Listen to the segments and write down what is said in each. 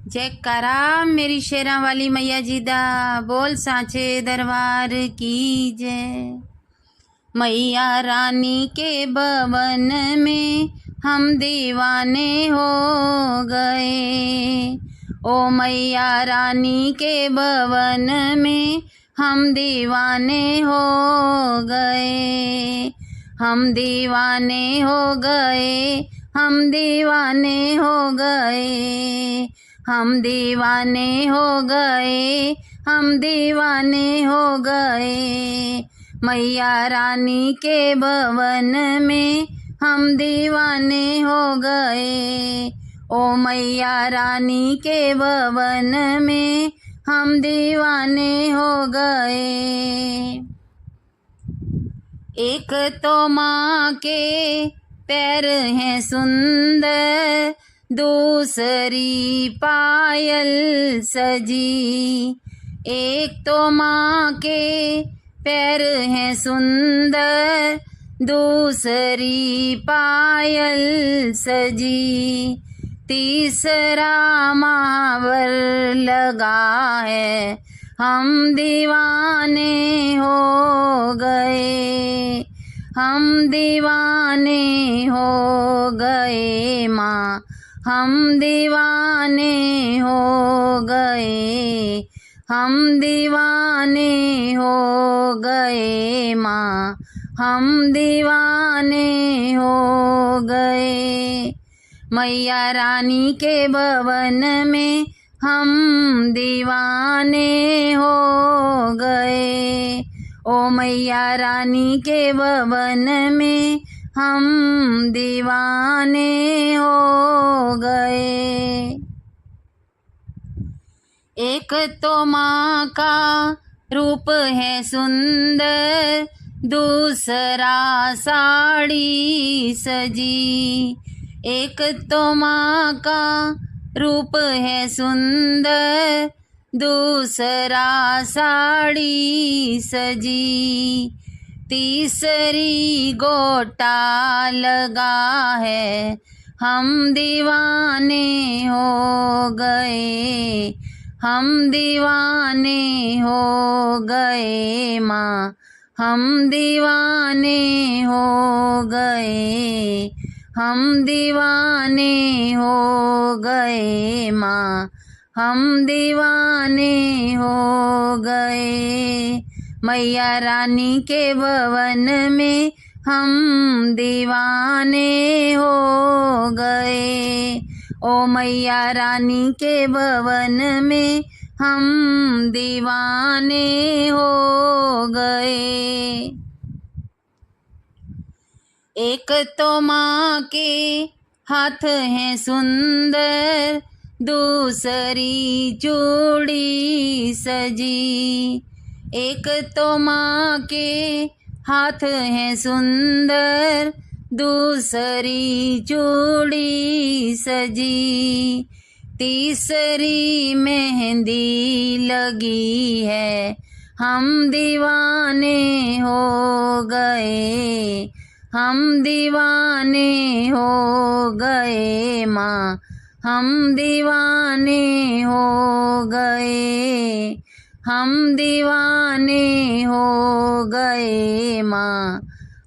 जयकारा मेरी शेरां वाली मैया जी दा, बोल सांचे दरबार की जय। मैया रानी के भवन में हम दीवाने हो गए। ओ मैया रानी के भवन में हम दीवाने हो गए। हम दीवाने हो गए, हम दीवाने हो गए। हम दीवाने हो गए, हम दीवाने हो गए। मैया रानी के भवन में हम दीवाने हो गए। ओ मैया रानी के भवन में हम दीवाने हो गए। एक तो माँ के पैर हैं सुंदर, दूसरी पायल सजी। एक तो माँ के पैर हैं सुंदर, दूसरी पायल सजी। तीसरा महावर लगा है, हम दीवाने हो गए। हम दीवाने हो गए माँ, हम दीवाने हो गए। हम दीवाने हो गए माँ, हम दीवाने हो गए। मैया रानी के भवन में हम दीवाने हो गए। ओ मैया रानी के भवन में हम दीवाने हो गए। एक तो माँ का रूप है सुंदर, दूसरा साड़ी सजी। एक तो माँ का रूप है सुंदर, दूसरा साड़ी सजी। तीसरी गोटा लगा है, हम दीवाने हो गए। हम दीवाने हो गए माँ, हम दीवाने हो गए। हम दीवाने हो गए माँ, हम दीवाने हो गए। मैया रानी के भवन में हम दीवाने हो गए। ओ मैया रानी के भवन में हम दीवाने हो गए। एक तो माँ के हाथ हैं सुंदर, दूसरी चूड़ी सजी। एक तो माँ के हाथ हैं सुंदर, दूसरी चूड़ी सजी। तीसरी मेहंदी लगी है, हम दीवाने हो गए। हम दीवाने हो गए माँ, हम दीवाने हो गए। हम दीवाने हो गए माँ,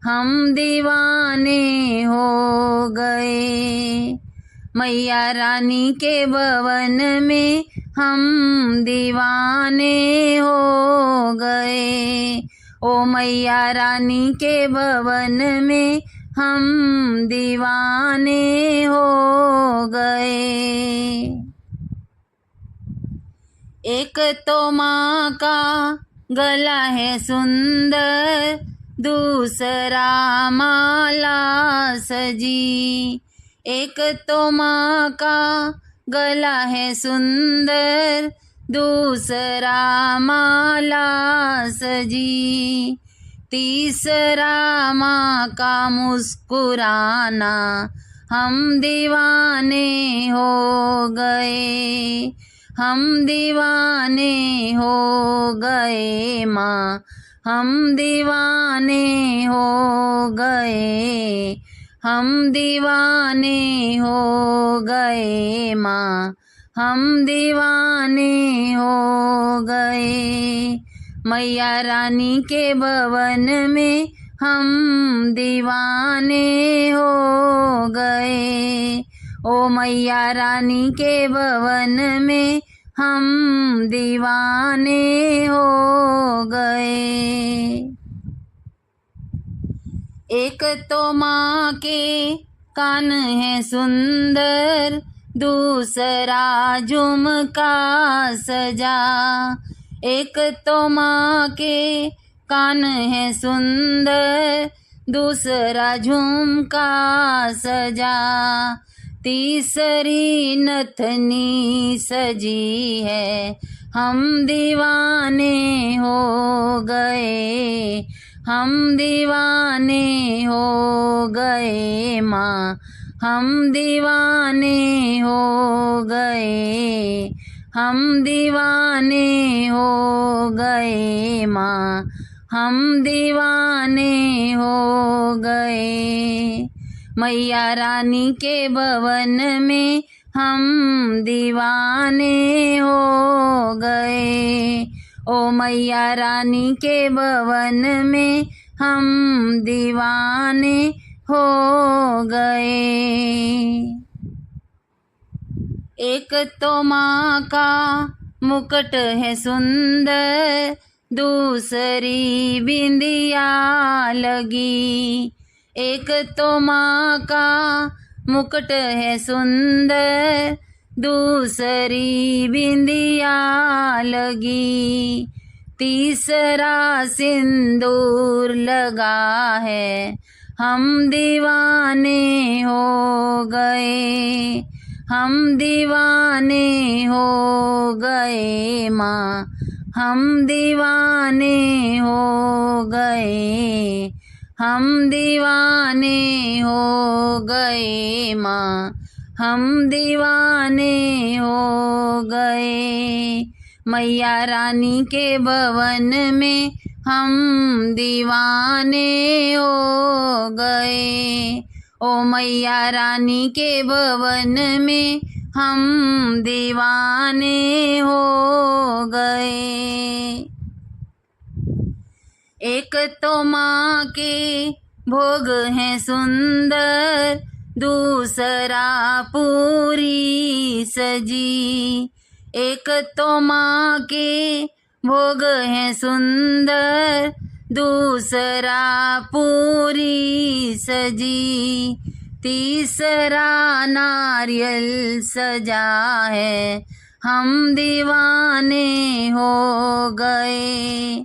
हम दीवाने हो गए। मैया रानी के भवन में हम दीवाने हो गए। ओ मैया रानी के भवन में हम दीवाने हो गए। एक तो माँ का गला है सुंदर, दूसरा माला सजी। एक तो माँ का गला है सुंदर, दूसरा माला सजी। तीसरा माँ का मुस्कुराना, हम दीवाने हो गए। हम दीवाने हो गए माँ, हम दीवाने हो गए। हम दीवाने हो गए माँ, हम दीवाने हो गए। मैया रानी के भवन में हम दीवाने हो गए। ओ मैया रानी के भवन में हम दीवाने हो गए। एक तो माँ के कान है सुंदर, दूसरा झुमका सजा। एक तो माँ के कान है सुंदर, दूसरा झुमका सजा। तीसरी नथनी सजी है, हम दीवाने हो गए। हम दीवाने हो गए माँ, हम दीवाने हो गए। हम दीवाने हो गए माँ, हम दीवाने हो गए। मैया रानी के भवन में हम दीवाने हो गए। ओ मैया रानी के भवन में हम दीवाने हो गए। एक तो माँ का मुकुट है सुंदर, दूसरी बिंदिया लगी। एक तो माँ का मुकुट है सुंदर, दूसरी बिंदिया लगी। तीसरा सिंदूर लगा है, हम दीवाने हो गए। हम दीवाने हो गए माँ, हम दीवाने हो गए। हम दीवाने हो गए माँ, हम दीवाने हो गए। मैया रानी के भवन में हम दीवाने हो गए। ओ मैया रानी के भवन में हम दीवाने हो गए। एक तो माँ के भोग हैं सुंदर, दूसरा पूरी सजी। एक तो माँ के भोग हैं सुंदर, दूसरा पूरी सजी। तीसरा नारियल सजा है, हम दीवाने हो गए।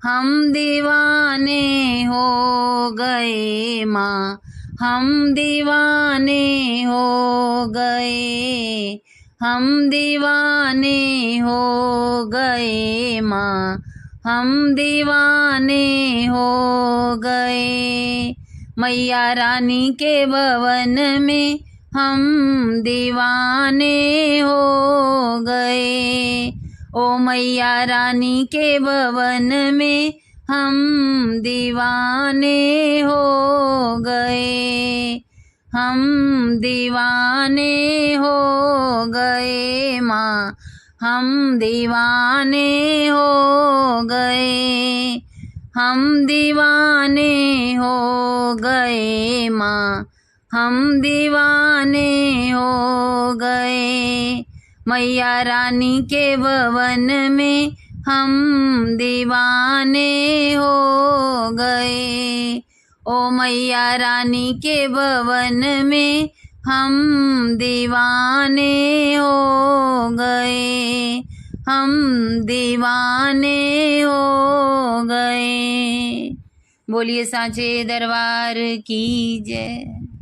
हम दीवाने हो गए माँ, हम दीवाने हो गए। हम दीवाने हो गए माँ, हम दीवाने हो गए। मैया रानी के भवन में हम दीवाने हो गए। ओ मैया रानी के भवन में हम दीवाने हो गए। हम दीवाने हो गए माँ, हम दीवाने हो गए। हम दीवाने हो गए माँ, हम दीवाने हो गए। मैया रानी के भवन में हम दीवाने हो गए। ओ मैया रानी के भवन में हम दीवाने हो गए। हम दीवाने हो गए। बोलिए सांचे दरबार की जय।